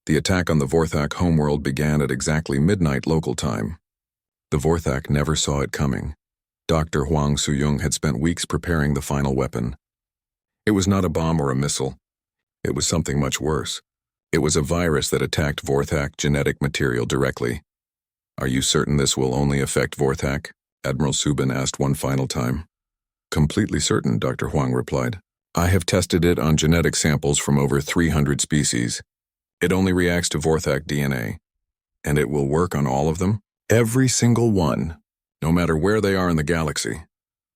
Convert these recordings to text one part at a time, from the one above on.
The attack on the Vorthak homeworld began at exactly midnight local time. The Vorthak never saw it coming. Dr. Huang Suyung had spent weeks preparing the final weapon. It was not a bomb or a missile. It was something much worse. It was a virus that attacked Vorthak genetic material directly. "Are you certain this will only affect Vorthak?" Admiral Subin asked one final time. "Completely certain," Dr. Huang replied. "I have tested it on genetic samples from over 300 species. It only reacts to Vorthak DNA. And it will work on all of them? Every single one, no matter where they are in the galaxy."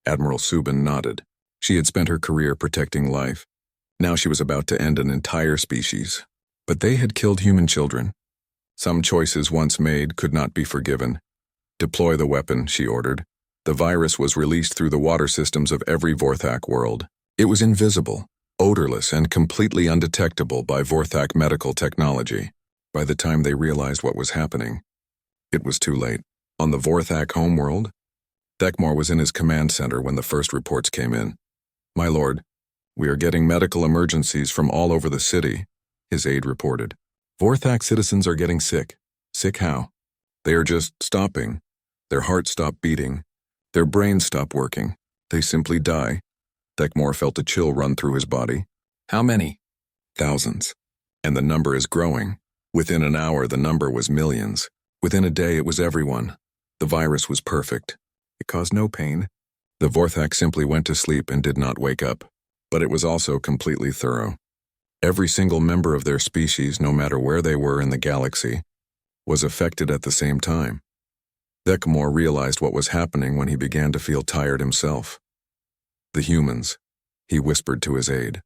Admiral Subin nodded. She had spent her career protecting life. Now she was about to end an entire species. But they had killed human children. Some choices once made could not be forgiven. "Deploy the weapon," she ordered. The virus was released through the water systems of every Vorthak world. It was invisible, odorless, and completely undetectable by Vorthak medical technology. By the time they realized what was happening, it was too late. On the Vorthak homeworld, Thekmor was in his command center when the first reports came in. "My lord, we are getting medical emergencies from all over the city," his aide reported. "Vorthak citizens are getting sick." "Sick how?" "They are just stopping. Their hearts stop beating. Their brains stop working. They simply die." Thekmor felt a chill run through his body. "How many?" "Thousands. And the number is growing. Within an hour, the number was millions. Within a day, it was everyone. The virus was perfect. It caused no pain. The Vorthak simply went to sleep and did not wake up. But it was also completely thorough. Every single member of their species, no matter where they were in the galaxy, was affected at the same time." Thekmor realized what was happening when he began to feel tired himself. "The humans," he whispered to his aide.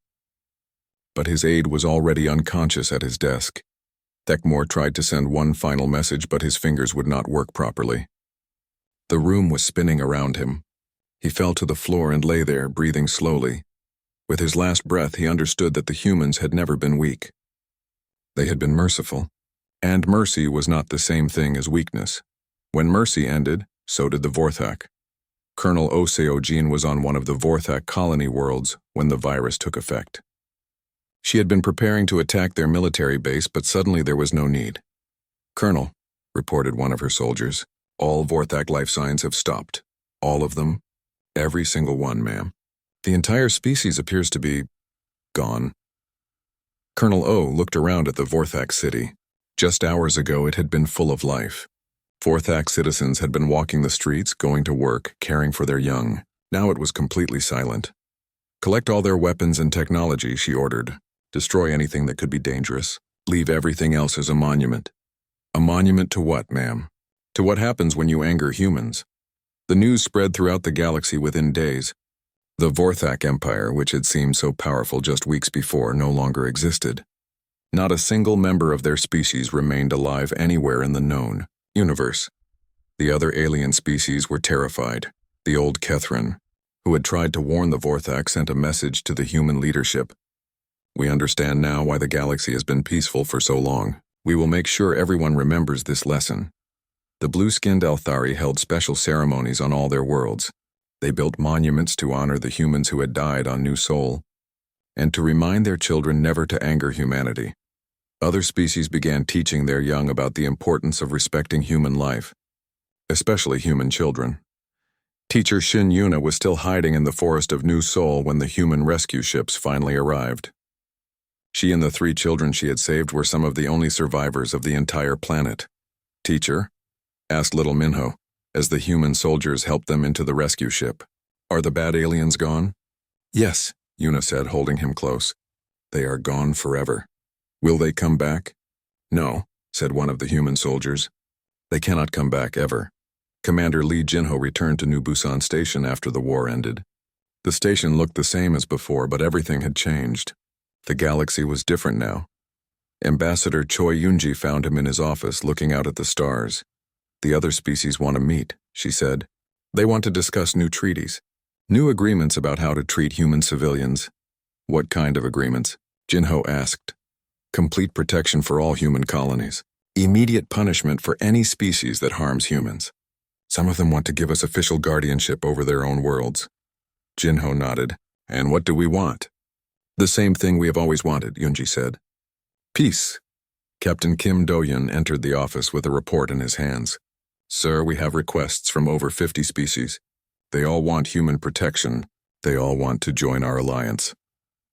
But his aide was already unconscious at his desk. Thekmor tried to send one final message, but his fingers would not work properly. The room was spinning around him. He fell to the floor and lay there, breathing slowly. With his last breath, he understood that the humans had never been weak. They had been merciful. And mercy was not the same thing as weakness. When mercy ended, so did the Vorthak. Colonel Oseojin was on one of the Vorthak colony worlds when the virus took effect. She had been preparing to attack their military base, but suddenly there was no need. "Colonel," reported one of her soldiers, "all Vorthak life signs have stopped. All of them. Every single one, ma'am. The entire species appears to be gone." Colonel O looked around at the Vorthak city. Just hours ago, it had been full of life. Vorthak citizens had been walking the streets, going to work, caring for their young. Now it was completely silent. "Collect all their weapons and technology," she ordered. "Destroy anything that could be dangerous. Leave everything else as a monument." "A monument to what, ma'am?" "To what happens when you anger humans." The news spread throughout the galaxy within days. The Vorthak Empire, which had seemed so powerful just weeks before, no longer existed. Not a single member of their species remained alive anywhere in the known universe. The other alien species were terrified. The old Kethran, who had tried to warn the Vorthak, sent a message to the human leadership. "We understand now why the galaxy has been peaceful for so long. We will make sure everyone remembers this lesson." The blue-skinned Althari held special ceremonies on all their worlds. They built monuments to honor the humans who had died on New Sol, and to remind their children never to anger humanity. Other species began teaching their young about the importance of respecting human life, especially human children. Teacher Shin Yuna was still hiding in the forest of New Sol when the human rescue ships finally arrived. She and the 3 children she had saved were some of the only survivors of the entire planet. "Teacher?" asked little Minho, as the human soldiers helped them into the rescue ship. "Are the bad aliens gone?" "Yes," Yuna said, holding him close. "They are gone forever." "Will they come back?" "No," said one of the human soldiers. "They cannot come back ever." Commander Lee Jinho returned to New Busan Station after the war ended. The station looked the same as before, but everything had changed. The galaxy was different now. Ambassador Choi Yunji found him in his office, looking out at the stars. "The other species want to meet," she said. "They want to discuss new treaties. New agreements about how to treat human civilians." "What kind of agreements?" Jinho asked. "Complete protection for all human colonies. Immediate punishment for any species that harms humans. Some of them want to give us official guardianship over their own worlds." Jinho nodded. "And what do we want?" "The same thing we have always wanted," Yunji said. "Peace. Captain Kim Do-yun entered the office with a report in his hands. Sir, we have requests from over 50 species. They all want human protection. They all want to join our alliance.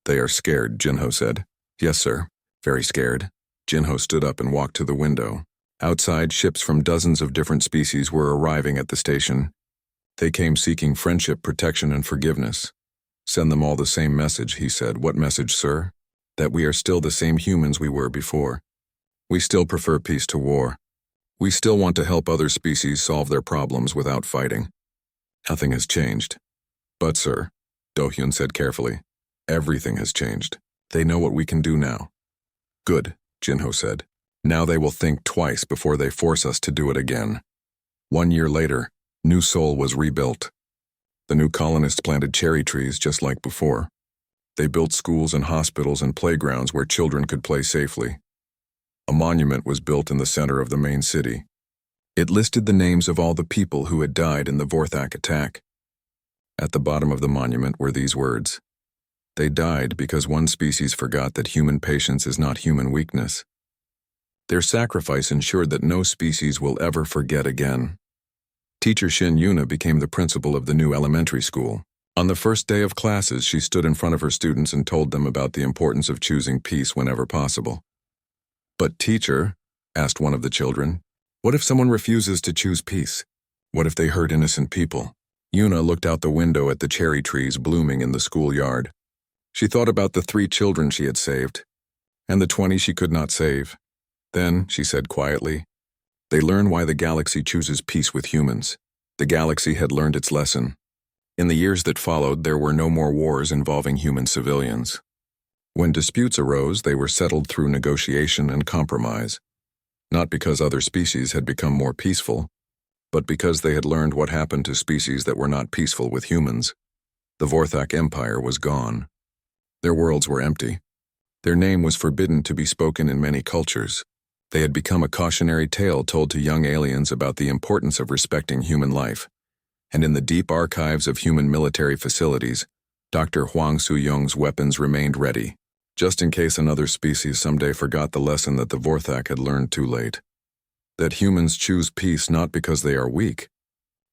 They are scared, Jinho said. Yes, sir. Very scared. Jinho stood up and walked to the window. Outside, ships from dozens of different species were arriving at the station. They came seeking friendship, protection, and forgiveness. Send them all the same message, he said. What message, sir? That we are still the same humans we were before. We still prefer peace to war. We still want to help other species solve their problems without fighting. Nothing has changed. But, sir, Do-hyun said carefully, everything has changed. They know what we can do now. Good, Jinho said. Now they will think twice before they force us to do it again. 1 year later, New Seoul was rebuilt. The new colonists planted cherry trees just like before. They built schools and hospitals and playgrounds where children could play safely. A monument was built in the center of the main city. It listed the names of all the people who had died in the Vorthak attack. At the bottom of the monument were these words. They died because one species forgot that human patience is not human weakness. Their sacrifice ensured that no species will ever forget again. Teacher Shin Yuna became the principal of the new elementary school. On the first day of classes, she stood in front of her students and told them about the importance of choosing peace whenever possible. But teacher, asked one of the children, what if someone refuses to choose peace? What if they hurt innocent people? Yuna looked out the window at the cherry trees blooming in the schoolyard. She thought about the 3 children she had saved, and the 20 she could not save. Then, she said quietly, they learn why the galaxy chooses peace with humans. The galaxy had learned its lesson. In the years that followed, there were no more wars involving human civilians. When disputes arose, they were settled through negotiation and compromise, not because other species had become more peaceful, but because they had learned what happened to species that were not peaceful with humans. The Vorthak Empire was gone. Their worlds were empty. Their name was forbidden to be spoken in many cultures. They had become a cautionary tale told to young aliens about the importance of respecting human life. And in the deep archives of human military facilities, Dr. Hwang Soo-young's weapons remained ready, just in case another species someday forgot the lesson that the Vorthak had learned too late. That humans choose peace not because they are weak,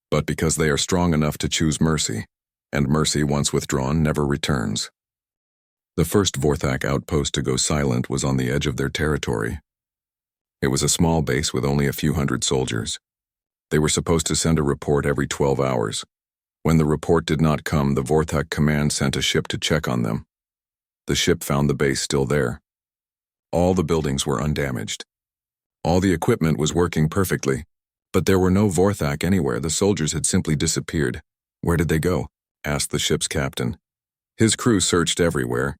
but because they are strong enough to choose mercy, and mercy once withdrawn never returns. The first Vorthak outpost to go silent was on the edge of their territory. It was a small base with only a few hundred soldiers. They were supposed to send a report every 12 hours. When the report did not come, the Vorthak command sent a ship to check on them. The ship found the base still there. All the buildings were undamaged. All the equipment was working perfectly, but there were no Vorthak anywhere. The soldiers had simply disappeared. Where did they go? Asked the ship's captain. His crew searched everywhere.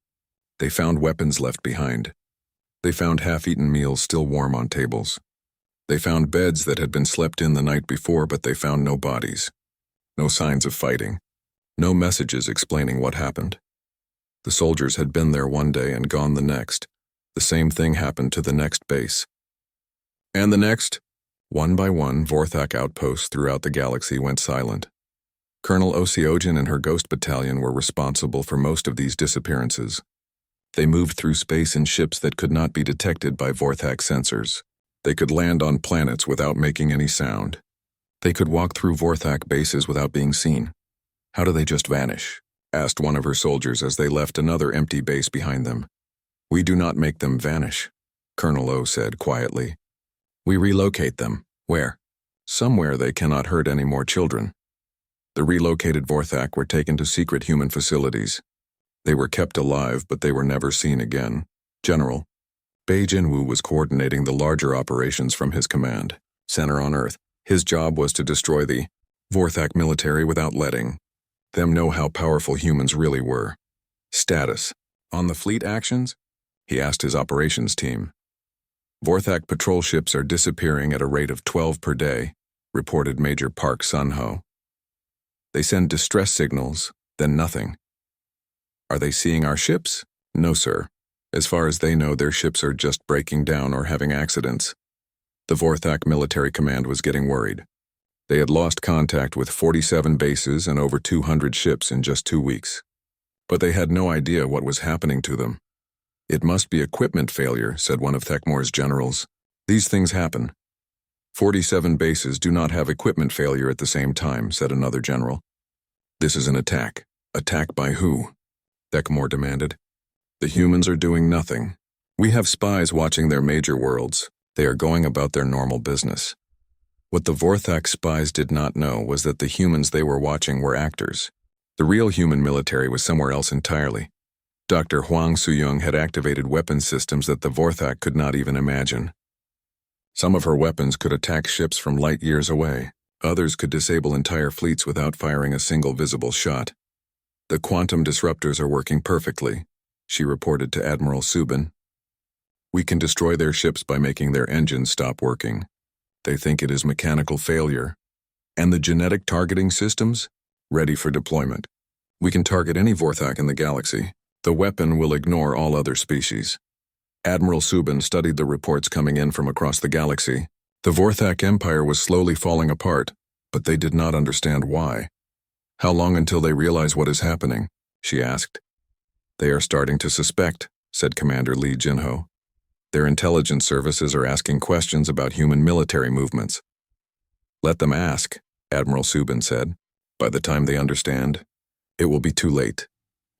They found weapons left behind. They found half-eaten meals still warm on tables. They found beds that had been slept in the night before, but they found no bodies. No signs of fighting. No messages explaining what happened. The soldiers had been there one day and gone the next. The same thing happened to the next base. And the next? One by one, Vorthak outposts throughout the galaxy went silent. Colonel Oseojin and her ghost battalion were responsible for most of these disappearances. They moved through space in ships that could not be detected by Vorthak sensors. They could land on planets without making any sound. They could walk through Vorthak bases without being seen. How do they just vanish? Asked one of her soldiers as they left another empty base behind them. We do not make them vanish, Colonel O said quietly. We relocate them. Where? Somewhere they cannot hurt any more children. The relocated Vorthak were taken to secret human facilities. They were kept alive, but they were never seen again. General, Bei Jinwoo was coordinating the larger operations from his command center on Earth. His job was to destroy the Vorthak military without letting them know how powerful humans really were. Status. On the fleet actions? He asked his operations team. Vorthak patrol ships are disappearing at a rate of 12 per day, reported Major Park Sun-ho. They send distress signals, then nothing. Are they seeing our ships? No, sir. As far as they know, their ships are just breaking down or having accidents. The Vorthak military command was getting worried. They had lost contact with 47 bases and over 200 ships in just 2 weeks. But they had no idea what was happening to them. It must be equipment failure, said one of Thekmore's generals. These things happen. 47 bases do not have equipment failure at the same time, said another general. This is an attack. Attack by who? Thekmore demanded. The humans are doing nothing. We have spies watching their major worlds. They are going about their normal business. What the Vorthak spies did not know was that the humans they were watching were actors. The real human military was somewhere else entirely. Dr. Huang Suyong had activated weapon systems that the Vorthak could not even imagine. Some of her weapons could attack ships from light years away. Others could disable entire fleets without firing a single visible shot. The quantum disruptors are working perfectly, she reported to Admiral Subin. We can destroy their ships by making their engines stop working. They think it is mechanical failure. And the genetic targeting systems? Ready for deployment. We can target any Vorthak in the galaxy. The weapon will ignore all other species. Admiral Subin studied the reports coming in from across the galaxy. The Vorthak Empire was slowly falling apart, but they did not understand why. How long until they realize what is happening? She asked. They are starting to suspect, said Commander Li Jinho. Their intelligence services are asking questions about human military movements. Let them ask, Admiral Subin said. By the time they understand, it will be too late.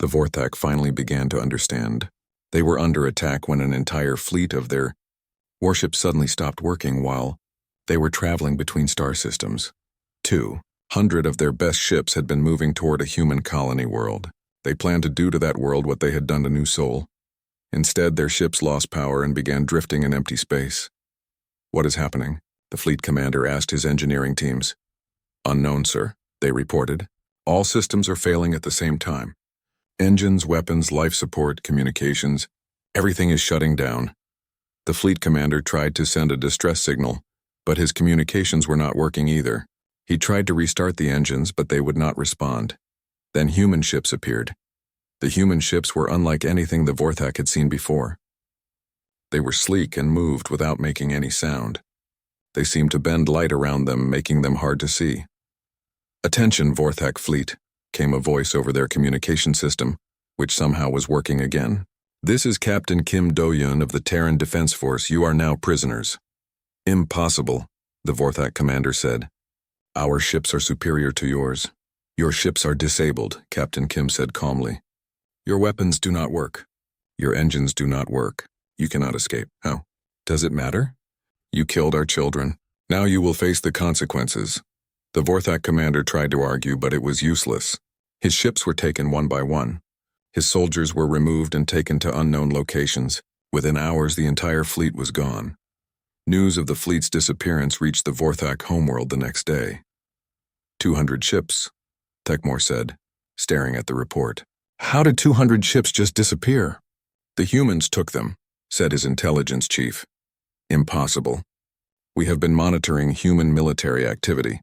The Vorthak finally began to understand. They were under attack when an entire fleet of their warships suddenly stopped working while they were traveling between star systems. 200 of their best ships had been moving toward a human colony world. They planned to do to that world what they had done to New Sol. Instead, their ships lost power and began drifting in empty space. What is happening? The fleet commander asked his engineering teams. Unknown, sir, they reported. All systems are failing at the same time. Engines, weapons, life support, communications, everything is shutting down. The fleet commander tried to send a distress signal, but his communications were not working either. He tried to restart the engines, but they would not respond. Then human ships appeared. The human ships were unlike anything the Vorthak had seen before. They were sleek and moved without making any sound. They seemed to bend light around them, making them hard to see. Attention, Vorthak fleet, came a voice over their communication system, which somehow was working again. This is Captain Kim Do-yun of the Terran Defense Force. You are now prisoners. Impossible, the Vorthak commander said. Our ships are superior to yours. Your ships are disabled, Captain Kim said calmly. Your weapons do not work. Your engines do not work. You cannot escape. How? Does it matter? You killed our children. Now you will face the consequences. The Vorthak commander tried to argue, but it was useless. His ships were taken one by one. His soldiers were removed and taken to unknown locations. Within hours, the entire fleet was gone. News of the fleet's disappearance reached the Vorthak homeworld the next day. 200 ships, Thekmore said, staring at the report. How did 200 ships just disappear? The humans took them, said his intelligence chief. Impossible. We have been monitoring human military activity.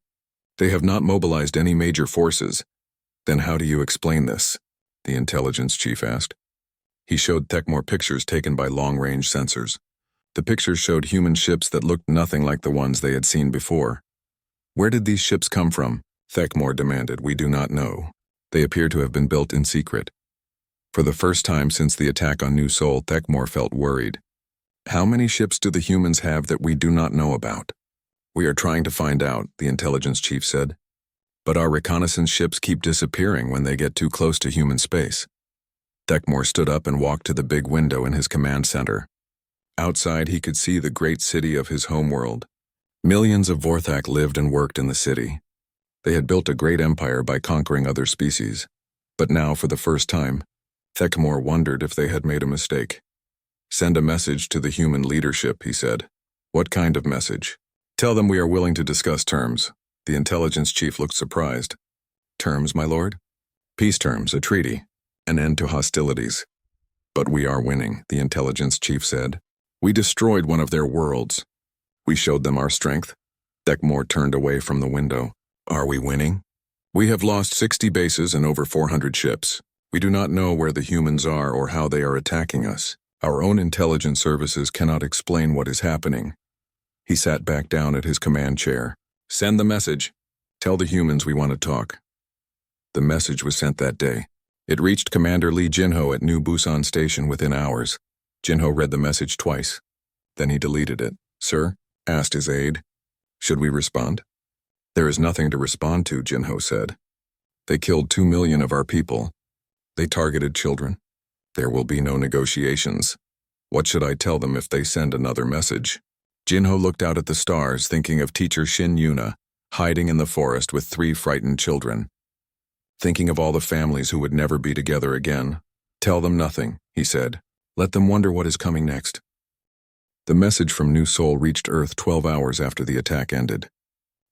They have not mobilized any major forces. Then how do you explain this? The intelligence chief asked. He showed Thekmore pictures taken by long-range sensors. The pictures showed human ships that looked nothing like the ones they had seen before. Where did these ships come from? Thekmore demanded. We do not know. They appear to have been built in secret. For the first time since the attack on New Sol, Thekmore felt worried. How many ships do the humans have that we do not know about? We are trying to find out, the intelligence chief said. But our reconnaissance ships keep disappearing when they get too close to human space. Thekmore stood up and walked to the big window in his command center. Outside, he could see the great city of his homeworld. Millions of Vorthak lived and worked in the city. They had built a great empire by conquering other species. But now, for the first time, Thekmore wondered if they had made a mistake. Send a message to the human leadership, he said. What kind of message? Tell them we are willing to discuss terms. The intelligence chief looked surprised. Terms, my lord? Peace terms, a treaty. An end to hostilities. But we are winning, the intelligence chief said. We destroyed one of their worlds. We showed them our strength. Thekmore turned away from the window. Are we winning? We have lost 60 bases and over 400 ships. We do not know where the humans are or how they are attacking us. Our own intelligence services cannot explain what is happening. He sat back down at his command chair. Send the message. Tell the humans we want to talk. The message was sent that day. It reached Commander Li Jinho at New Busan Station within hours. Jinho read the message twice. Then he deleted it. "Sir?" asked his aide. "Should we respond?" "There is nothing to respond to," Jinho said. "They killed 2 million of our people. They targeted children. There will be no negotiations. What should I tell them if they send another message?" Jinho looked out at the stars, thinking of teacher Shin Yuna, hiding in the forest with 3 frightened children. Thinking of all the families who would never be together again. "Tell them nothing," he said. "Let them wonder what is coming next." The message from New Seoul reached Earth 12 hours after the attack ended.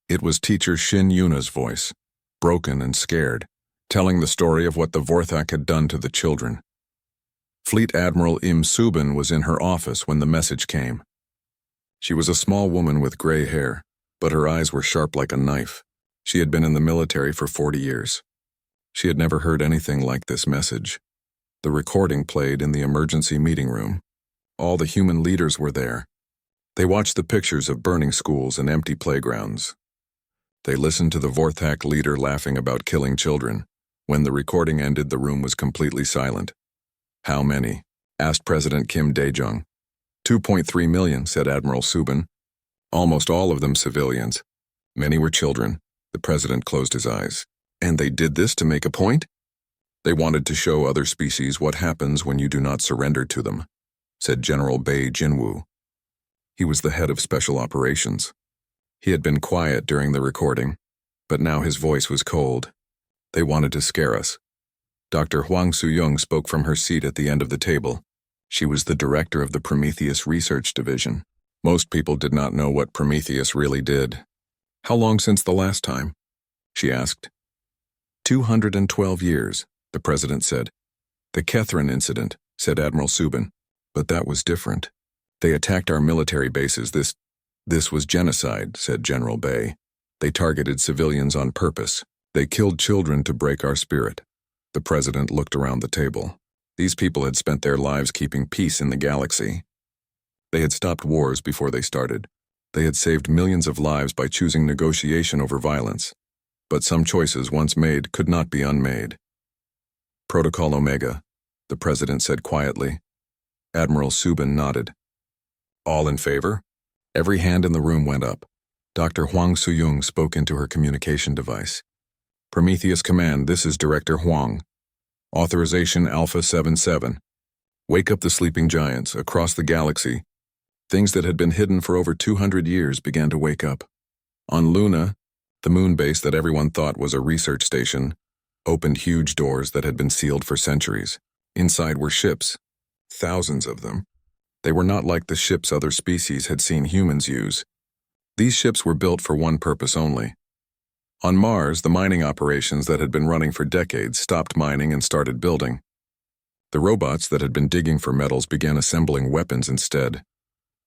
It was teacher Shin Yuna's voice, broken and scared, telling the story of what the Vorthak had done to the children. Fleet Admiral Im Subin was in her office when the message came. She was a small woman with gray hair, but her eyes were sharp like a knife. She had been in the military for 40 years. She had never heard anything like this message. The recording played in the emergency meeting room. All the human leaders were there. They watched the pictures of burning schools and empty playgrounds. They listened to the Vorthak leader laughing about killing children. When the recording ended, the room was completely silent. "How many?" asked President Kim Dae-jung. 2.3 million, said Admiral Subin. "Almost all of them civilians. Many were children." The president closed his eyes. "And they did this to make a point?" "They wanted to show other species what happens when you do not surrender to them," said General Bae Jinwoo. He was the head of special operations. He had been quiet during the recording, but now his voice was cold. "They wanted to scare us." Dr. Hwang Soo-young spoke from her seat at the end of the table. She was the director of the Prometheus Research Division. Most people did not know what Prometheus really did. "How long since the last time?" she asked. 212 years, the president said. "The Kethrin incident," said Admiral Subin. "But that was different. They attacked our military bases. This was genocide," said General Bae. "They targeted civilians on purpose. They killed children to break our spirit." The president looked around the table. These people had spent their lives keeping peace in the galaxy. They had stopped wars before they started. They had saved millions of lives by choosing negotiation over violence. But some choices once made could not be unmade. "Protocol Omega," the president said quietly. Admiral Subin nodded. "All in favor?" Every hand in the room went up. Dr. Hwang Soo-young spoke into her communication device. "Prometheus Command, this is Director Hwang. Authorization Alpha 77. Wake up the sleeping giants across the galaxy." Things that had been hidden for over 200 years began to wake up. On Luna, the moon base that everyone thought was a research station, opened huge doors that had been sealed for centuries. Inside were ships, thousands of them. They were not like the ships other species had seen humans use. These ships were built for one purpose only. On Mars, the mining operations that had been running for decades stopped mining and started building. The robots that had been digging for metals began assembling weapons instead.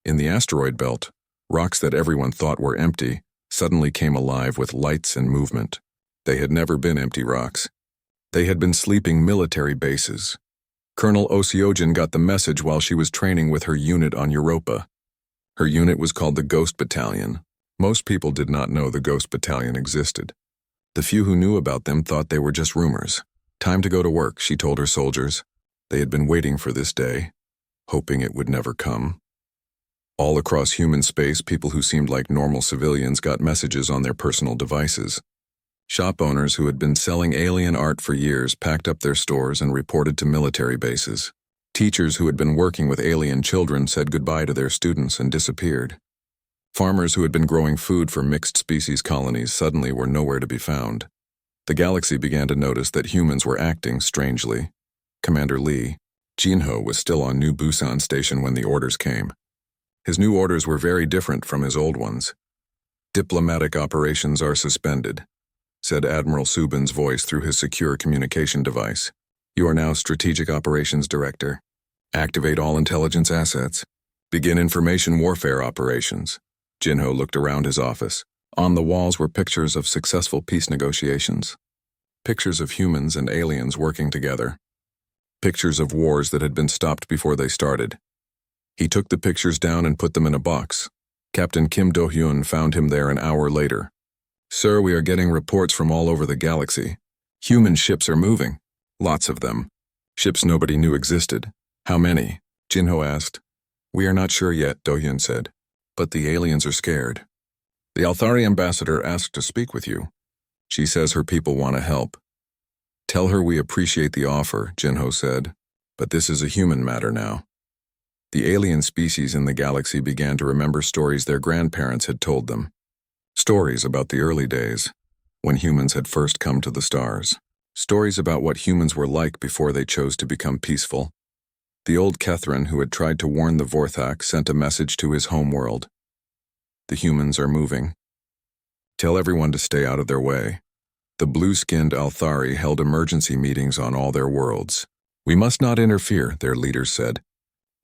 In the asteroid belt, rocks that everyone thought were empty suddenly came alive with lights and movement. They had never been empty rocks. They had been sleeping military bases. Colonel Oseojin got the message while she was training with her unit on Europa. Her unit was called the Ghost Battalion. Most people did not know the Ghost Battalion existed. The few who knew about them thought they were just rumors. "Time to go to work," she told her soldiers. They had been waiting for this day, hoping it would never come. All across human space, people who seemed like normal civilians got messages on their personal devices. Shop owners who had been selling alien art for years packed up their stores and reported to military bases. Teachers who had been working with alien children said goodbye to their students and disappeared. Farmers who had been growing food for mixed species colonies suddenly were nowhere to be found. The galaxy began to notice that humans were acting strangely. Commander Lee, Jinho, was still on New Busan Station when the orders came. His new orders were very different from his old ones. "Diplomatic operations are suspended," said Admiral Subin's voice through his secure communication device. "You are now Strategic Operations Director. Activate all intelligence assets. Begin information warfare operations." Jinho looked around his office. On the walls were pictures of successful peace negotiations. Pictures of humans and aliens working together. Pictures of wars that had been stopped before they started. He took the pictures down and put them in a box. Captain Kim Do-hyun found him there an hour later. "Sir, we are getting reports from all over the galaxy. Human ships are moving. Lots of them. Ships nobody knew existed. How many?" Jinho asked. We are not sure yet, Dohyun said. But the aliens are scared. The Althari ambassador asked to speak with you. She says her people want to help. Tell her we appreciate the offer, Jinho said. But this is a human matter now. The alien species in the galaxy began to remember stories their grandparents had told them. Stories about the early days, when humans had first come to the stars. Stories about what humans were like before they chose to become peaceful. The old Kethran who had tried to warn the Vorthak sent a message to his homeworld. The humans are moving. Tell everyone to stay out of their way. The blue-skinned Althari held emergency meetings on all their worlds. We must not interfere, their leaders said.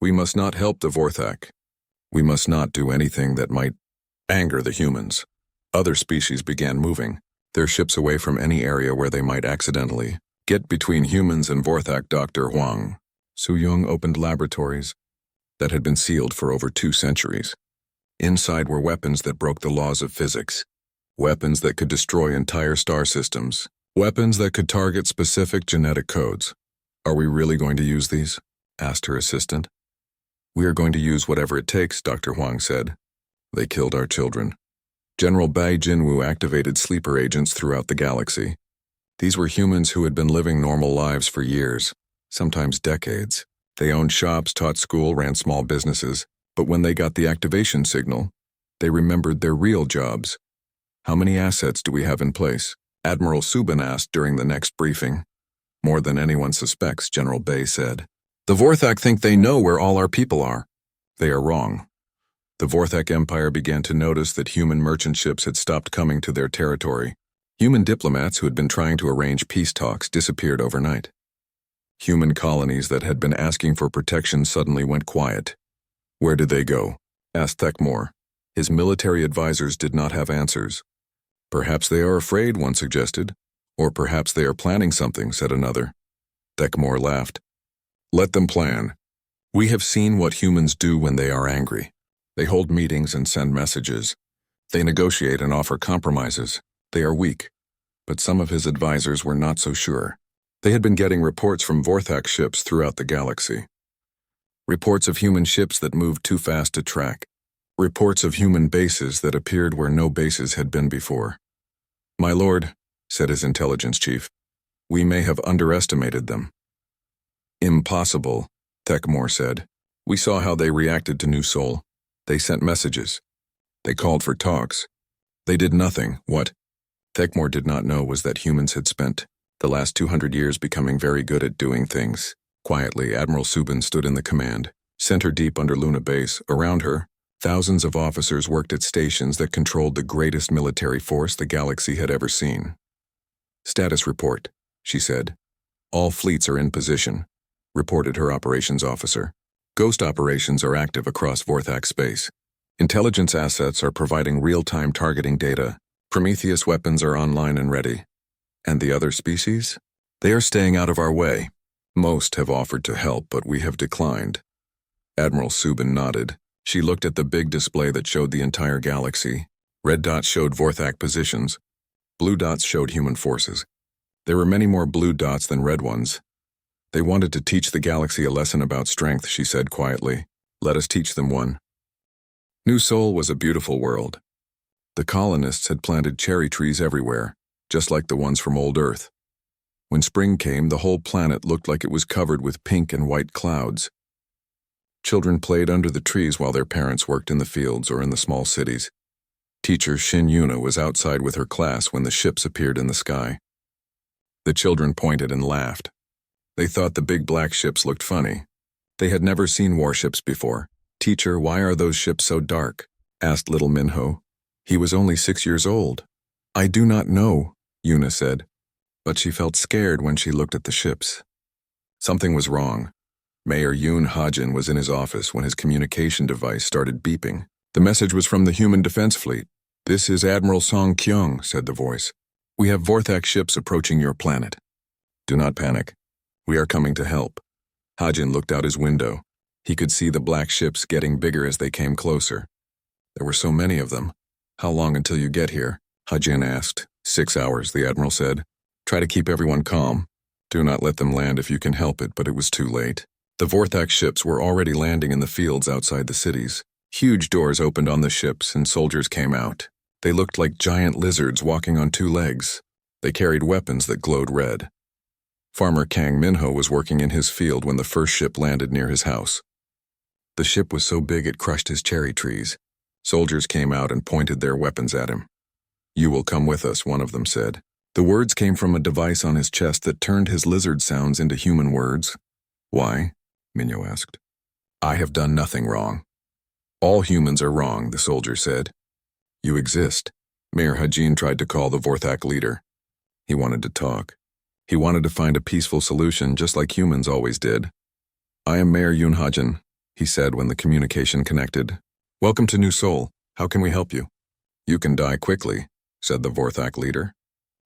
We must not help the Vorthak. We must not do anything that might anger the humans. Other species began moving, their ships away from any area where they might accidentally get between humans and Vorthak. Dr. Huang Suyong opened laboratories that had been sealed for over 2 centuries. Inside were weapons that broke the laws of physics. Weapons that could destroy entire star systems. Weapons that could target specific genetic codes. Are we really going to use these? Asked her assistant. We are going to use whatever it takes, Dr. Huang said. They killed our children. General Bai Jinwu activated sleeper agents throughout the galaxy. These were humans who had been living normal lives for years, sometimes decades. They owned shops, taught school, ran small businesses, but when they got the activation signal, they remembered their real jobs. How many assets do we have in place? Admiral Subin asked during the next briefing. More than anyone suspects, General Bai said. The Vorthak think they know where all our people are. They are wrong. The Vorthak Empire began to notice that human merchant ships had stopped coming to their territory. Human diplomats who had been trying to arrange peace talks disappeared overnight. Human colonies that had been asking for protection suddenly went quiet. Where did they go? Asked Thekmore. His military advisors did not have answers. Perhaps they are afraid, one suggested. Or perhaps they are planning something, said another. Thekmore laughed. Let them plan. We have seen what humans do when they are angry. They hold meetings and send messages. They negotiate and offer compromises. They are weak. But some of his advisors were not so sure. They had been getting reports from Vorthak ships throughout the galaxy. Reports of human ships that moved too fast to track. Reports of human bases that appeared where no bases had been before. My lord, said his intelligence chief, we may have underestimated them. Impossible, Thekmore said. We saw how they reacted to New Sol. They sent messages. They called for talks. They did nothing. What Thekmore did not know was that humans had spent the last 200 years becoming very good at doing things. Quietly, Admiral Subin stood in the command, center deep under Luna Base. Around her, thousands of officers worked at stations that controlled the greatest military force the galaxy had ever seen. Status report, she said. All fleets are in position, reported her operations officer. Ghost operations are active across Vorthak space. Intelligence assets are providing real-time targeting data. Prometheus weapons are online and ready. And the other species? They are staying out of our way. Most have offered to help, but we have declined. Admiral Subin nodded. She looked at the big display that showed the entire galaxy. Red dots showed Vorthak positions. Blue dots showed human forces. There were many more blue dots than red ones. They wanted to teach the galaxy a lesson about strength, she said quietly. Let us teach them one. New Sol was a beautiful world. The colonists had planted cherry trees everywhere, just like the ones from old Earth. When spring came, the whole planet looked like it was covered with pink and white clouds. Children played under the trees while their parents worked in the fields or in the small cities. Teacher Shin Yuna was outside with her class when the ships appeared in the sky. The children pointed and laughed. They thought the big black ships looked funny. They had never seen warships before. Teacher, why are those ships so dark? Asked little Minho. He was only 6 years old. I do not know, Yuna said, but she felt scared when she looked at the ships. Something was wrong. Mayor Yoon Hajin was in his office when his communication device started beeping. The message was from the Human Defense Fleet. This is Admiral Song Kyung, said the voice. We have Vorthak ships approaching your planet. Do not panic. We are coming to help. Hajin looked out his window. He could see the black ships getting bigger as they came closer. There were so many of them. How long until you get here? Hajin asked. 6 hours, the Admiral said. Try to keep everyone calm. Do not let them land if you can help it, but it was too late. The Vorthak ships were already landing in the fields outside the cities. Huge doors opened on the ships and soldiers came out. They looked like giant lizards walking on two legs. They carried weapons that glowed red. Farmer Kang Minho was working in his field when the first ship landed near his house. The ship was so big it crushed his cherry trees. Soldiers came out and pointed their weapons at him. "You will come with us," one of them said. The words came from a device on his chest that turned his lizard sounds into human words. "Why?" Minho asked. "I have done nothing wrong." "All humans are wrong," the soldier said. "You exist." Mayor Hajin tried to call the Vorthak leader. He wanted to talk. He wanted to find a peaceful solution just like humans always did. "I am Mayor Yun Hajin," he said when the communication connected. "Welcome to New Seoul. How can we help you?" "You can die quickly," said the Vorthak leader.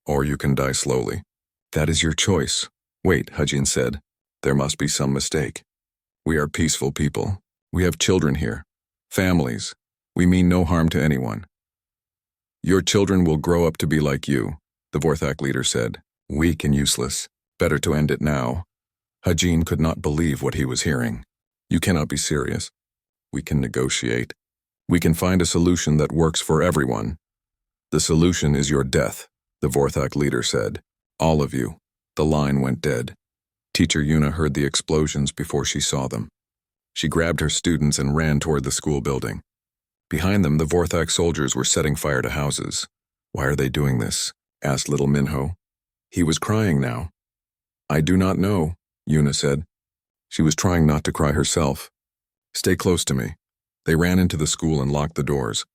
"Or you can die slowly. That is your choice." "Wait," Hajin said. "There must be some mistake. We are peaceful people. We have children here. Families. We mean no harm to anyone." "Your children will grow up to be like you," the Vorthak leader said. "Weak and useless. Better to end it now." Hajin could not believe what he was hearing. "You cannot be serious. We can negotiate. We can find a solution that works for everyone." "The solution is your death," the Vorthak leader said. "All of you." The line went dead. Teacher Yuna heard the explosions before she saw them. She grabbed her students and ran toward the school building. Behind them, the Vorthak soldiers were setting fire to houses. "Why are they doing this?" asked little Minho. He was crying now. "I do not know," Yuna said. She was trying not to cry herself. "Stay close to me." They ran into the school and locked the doors.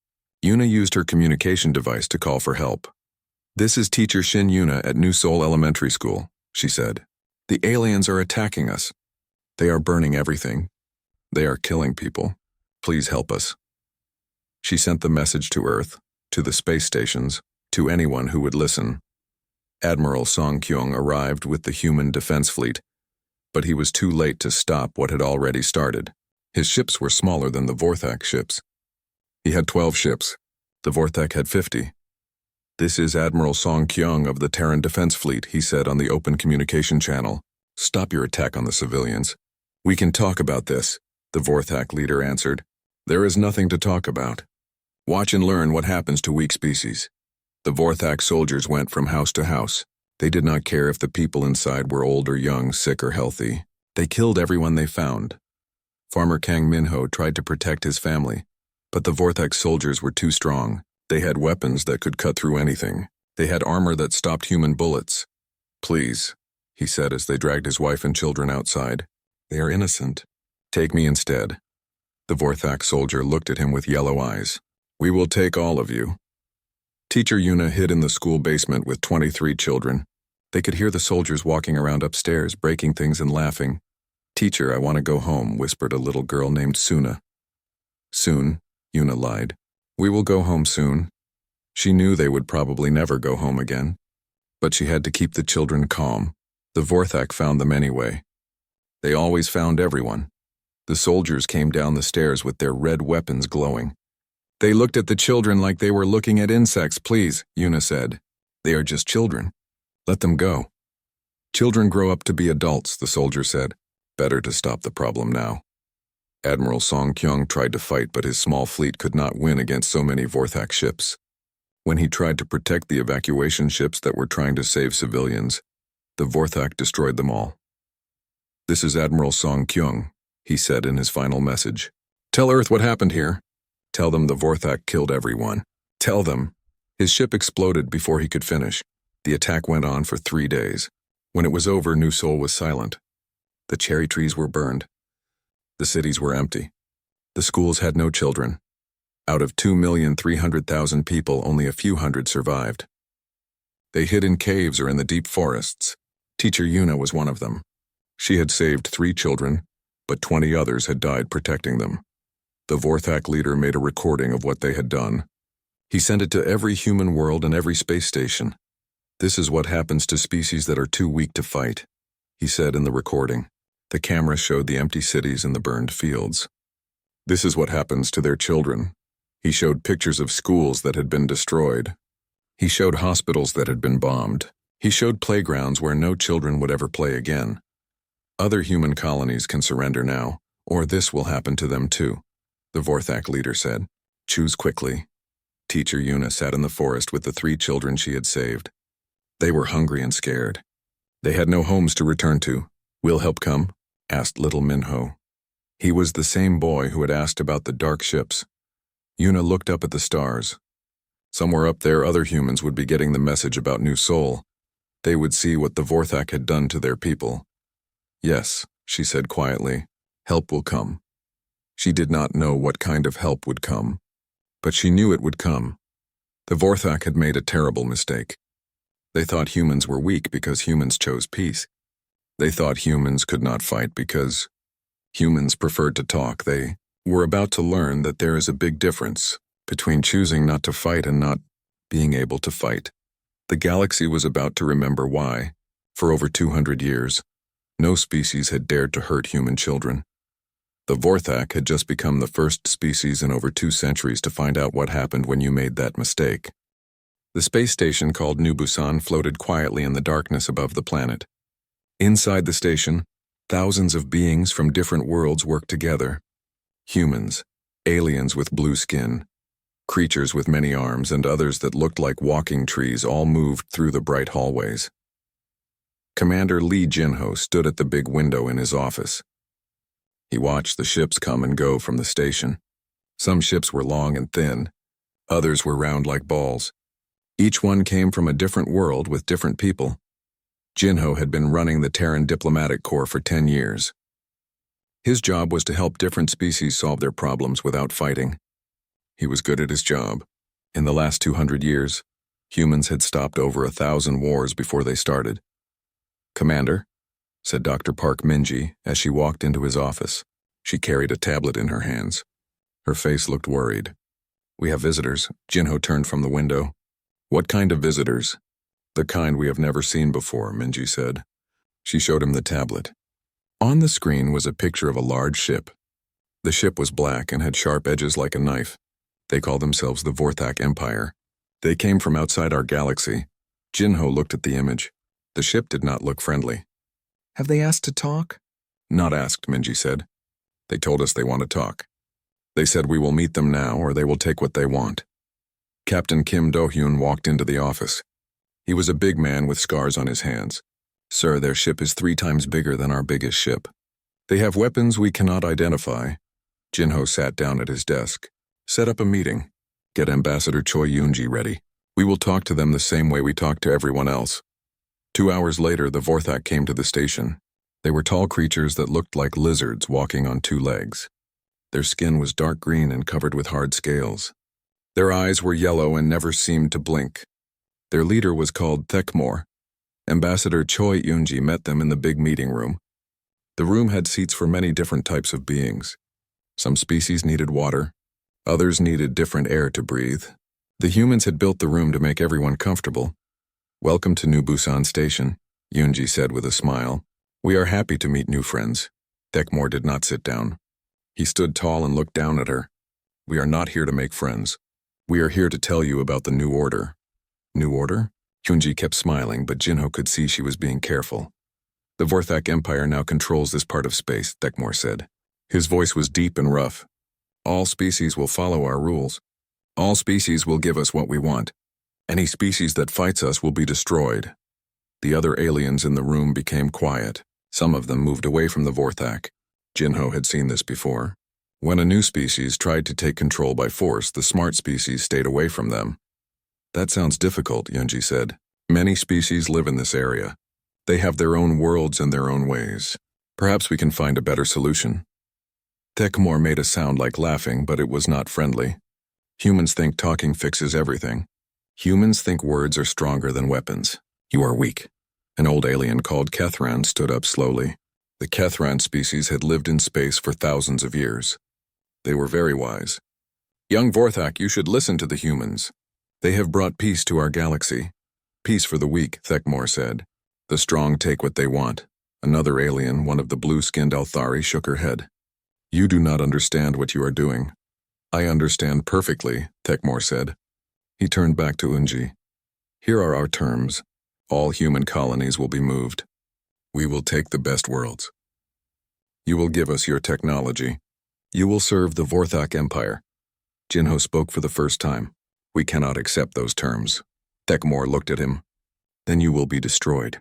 Yuna used her communication device to call for help. "This is Teacher Shin Yuna at New Seoul Elementary School," she said. "The aliens are attacking us. They are burning everything. They are killing people. Please help us." She sent the message to Earth, to the space stations, to anyone who would listen. Admiral Song Kyung arrived with the human defense fleet, but he was too late to stop what had already started. His ships were smaller than the Vorthak ships. He had 12 ships. The Vorthak had 50. "This is Admiral Song Kyung of the Terran Defense Fleet," he said on the open communication channel. "Stop your attack on the civilians." "We can talk about this," the Vorthak leader answered. "There is nothing to talk about. Watch and learn what happens to weak species." The Vorthak soldiers went from house to house. They did not care if the people inside were old or young, sick or healthy. They killed everyone they found. Farmer Kang Minho tried to protect his family, but the Vorthak soldiers were too strong. They had weapons that could cut through anything. They had armor that stopped human bullets. "Please," he said as they dragged his wife and children outside. "They are innocent. Take me instead." The Vorthak soldier looked at him with yellow eyes. "We will take all of you." Teacher Yuna hid in the school basement with 23 children. They could hear the soldiers walking around upstairs, breaking things and laughing. "Teacher, I want to go home," whispered a little girl named Suna. "Soon," Yuna lied. "We will go home soon." She knew they would probably never go home again, but she had to keep the children calm. The Vorthak found them anyway. They always found everyone. The soldiers came down the stairs with their red weapons glowing. "They looked at the children like they were looking at insects." "Please," Yuna said. "They are just children. Let them go." "Children grow up to be adults," the soldier said. "Better to stop the problem now." Admiral Song Kyung tried to fight, but his small fleet could not win against so many Vorthak ships. When he tried to protect the evacuation ships that were trying to save civilians, the Vorthak destroyed them all. "This is Admiral Song Kyung," he said in his final message. "Tell Earth what happened here. Tell them the Vorthak killed everyone. Tell them." His ship exploded before he could finish. The attack went on for 3 days. When it was over, New Seoul was silent. The cherry trees were burned. The cities were empty. The schools had no children. Out of 2,300,000 people, only a few hundred survived. They hid in caves or in the deep forests. Teacher Yuna was one of them. She had saved 3 children, but 20 others had died protecting them. The Vorthak leader made a recording of what they had done. He sent it to every human world and every space station. "This is what happens to species that are too weak to fight," he said in the recording. The camera showed the empty cities and the burned fields. "This is what happens to their children." He showed pictures of schools that had been destroyed. He showed hospitals that had been bombed. He showed playgrounds where no children would ever play again. Other human colonies can surrender now, or this will happen to them too, the Vorthak leader said. Choose quickly. Teacher Yuna sat in the forest with the 3 children she had saved. They were hungry and scared. They had no homes to return to. Will help come? Asked little Minho. He was the same boy who had asked about the dark ships. Yuna looked up at the stars. Somewhere up there, other humans would be getting the message about New Sol. They would see what the Vorthak had done to their people. Yes, she said quietly, help will come. She did not know what kind of help would come, but she knew it would come. The Vorthak had made a terrible mistake. They thought humans were weak because humans chose peace. They thought humans could not fight because humans preferred to talk. They were about to learn that there is a big difference between choosing not to fight and not being able to fight. The galaxy was about to remember why, for over 200 years, no species had dared to hurt human children. The Vorthak had just become the first species in over 2 centuries to find out what happened when you made that mistake. The space station called New Busan floated quietly in the darkness above the planet. Inside the station, thousands of beings from different worlds worked together. Humans, aliens with blue skin, creatures with many arms, and others that looked like walking trees all moved through the bright hallways. Commander Lee Jinho stood at the big window in his office. He watched the ships come and go from the station. Some ships were long and thin, others were round like balls. Each one came from a different world with different people. Jinho had been running the Terran Diplomatic Corps for 10 years. His job was to help different species solve their problems without fighting. He was good at his job. In the last 200 years, humans had stopped over 1,000 wars before they started. Commander, said Dr. Park Minji as she walked into his office. She carried a tablet in her hands. Her face looked worried. We have visitors. Jinho turned from the window. What kind of visitors? The kind we have never seen before, Minji said. She showed him the tablet. On the screen was a picture of a large ship. The ship was black and had sharp edges like a knife. They called themselves the Vorthak Empire. They came from outside our galaxy. Jinho looked at the image. The ship did not look friendly. Have they asked to talk? Not asked, Minji said. They told us they want to talk. They said we will meet them now or they will take what they want. Captain Kim Do-hyun walked into the office. He was a big man with scars on his hands. Sir, their ship is 3 times bigger than our biggest ship. They have weapons we cannot identify. Jinho sat down at his desk. Set up a meeting. Get Ambassador Choi Yoonji ready. We will talk to them the same way we talk to everyone else. 2 hours later, the Vorthak came to the station. They were tall creatures that looked like lizards walking on 2 legs. Their skin was dark green and covered with hard scales. Their eyes were yellow and never seemed to blink. Their leader was called Thekmor. Ambassador Choi Yoonji met them in the big meeting room. The room had seats for many different types of beings. Some species needed water. Others needed different air to breathe. The humans had built the room to make everyone comfortable. Welcome to New Busan Station, Yoonji said with a smile. We are happy to meet new friends. Thekmor did not sit down. He stood tall and looked down at her. We are not here to make friends. We are here to tell you about the new order. New order? Yoonji kept smiling, but Jinho could see she was being careful. The Vorthak Empire now controls this part of space, Thekmor said. His voice was deep and rough. All species will follow our rules. All species will give us what we want. Any species that fights us will be destroyed. The other aliens in the room became quiet. Some of them moved away from the Vorthak. Jinho had seen this before. When a new species tried to take control by force, the smart species stayed away from them. That sounds difficult, Yoonji said. Many species live in this area. They have their own worlds and their own ways. Perhaps we can find a better solution. Thekmor made a sound like laughing, but it was not friendly. Humans think talking fixes everything. Humans think words are stronger than weapons. You are weak. An old alien called Kethran stood up slowly. The Kethran species had lived in space for thousands of years. They were very wise. Young Vorthak, you should listen to the humans. They have brought peace to our galaxy. Peace for the weak, Thekmor said. The strong take what they want. Another alien, one of the blue-skinned Althari, shook her head. You do not understand what you are doing. I understand perfectly, Thekmor said. He turned back to Unji. Here are our terms. All human colonies will be moved. We will take the best worlds. You will give us your technology. You will serve the Vorthak Empire. Jinho spoke for the first time. We cannot accept those terms. Thekmor looked at him. Then you will be destroyed.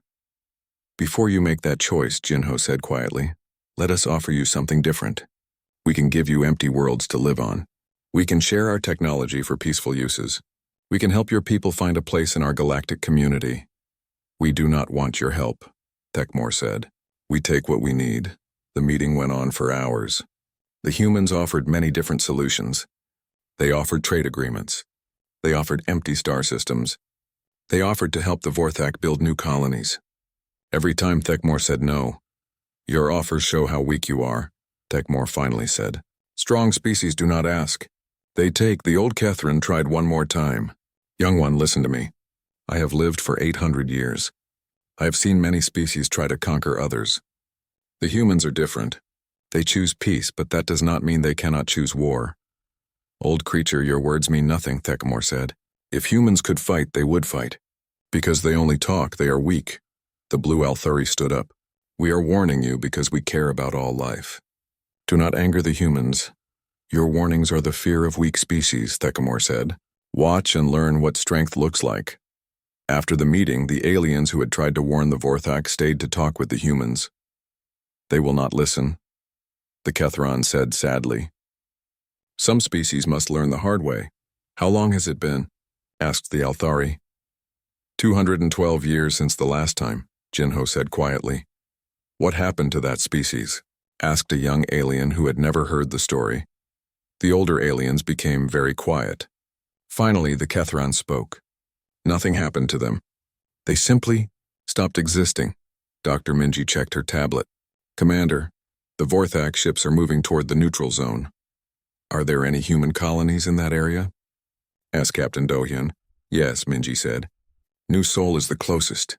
Before you make that choice, Jinho said quietly, let us offer you something different. We can give you empty worlds to live on. We can share our technology for peaceful uses. We can help your people find a place in our galactic community. We do not want your help, Thekmor said. We take what we need. The meeting went on for hours. The humans offered many different solutions. They offered trade agreements. They offered empty star systems. They offered to help the Vorthak build new colonies. Every time Thekmor said no, your offers show how weak you are, Thekmor finally said. Strong species do not ask. They take. The old Kethrin tried one more time. Young one, listen to me. I have lived for 800 years. I have seen many species try to conquer others. The humans are different. They choose peace, but that does not mean they cannot choose war. Old creature, your words mean nothing, Thekmor said. If humans could fight, they would fight. Because they only talk, they are weak. The blue Althuri stood up. We are warning you because we care about all life. Do not anger the humans. Your warnings are the fear of weak species, Thekmor said. Watch and learn what strength looks like. After the meeting, the aliens who had tried to warn the Vorthak stayed to talk with the humans. They will not listen, the Kethron said sadly. Some species must learn the hard way. How long has it been? Asked the Althari. 212 years since the last time, Jinho said quietly. What happened to that species? Asked a young alien who had never heard the story. The older aliens became very quiet. Finally, the Kethron spoke. Nothing happened to them. They simply stopped existing. Dr. Minji checked her tablet. Commander, the Vorthak ships are moving toward the neutral zone. Are there any human colonies in that area? Asked Captain Dohyun. Yes, Minji said. New Sol is the closest.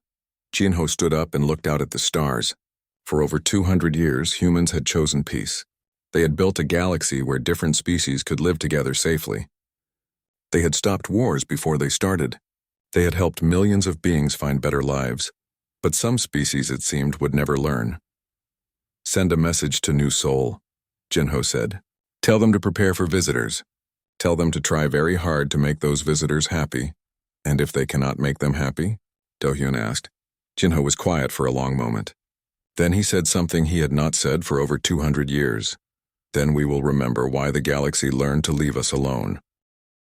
Jinho stood up and looked out at the stars. For over 200 years, humans had chosen peace. They had built a galaxy where different species could live together safely. They had stopped wars before they started. They had helped millions of beings find better lives. But some species, it seemed, would never learn. Send a message to New Sol, Jinho said. Tell them to prepare for visitors. Tell them to try very hard to make those visitors happy. And if they cannot make them happy? Dohyun asked. Jinho was quiet for a long moment. Then he said something he had not said for over 200 years. Then we will remember why the galaxy learned to leave us alone.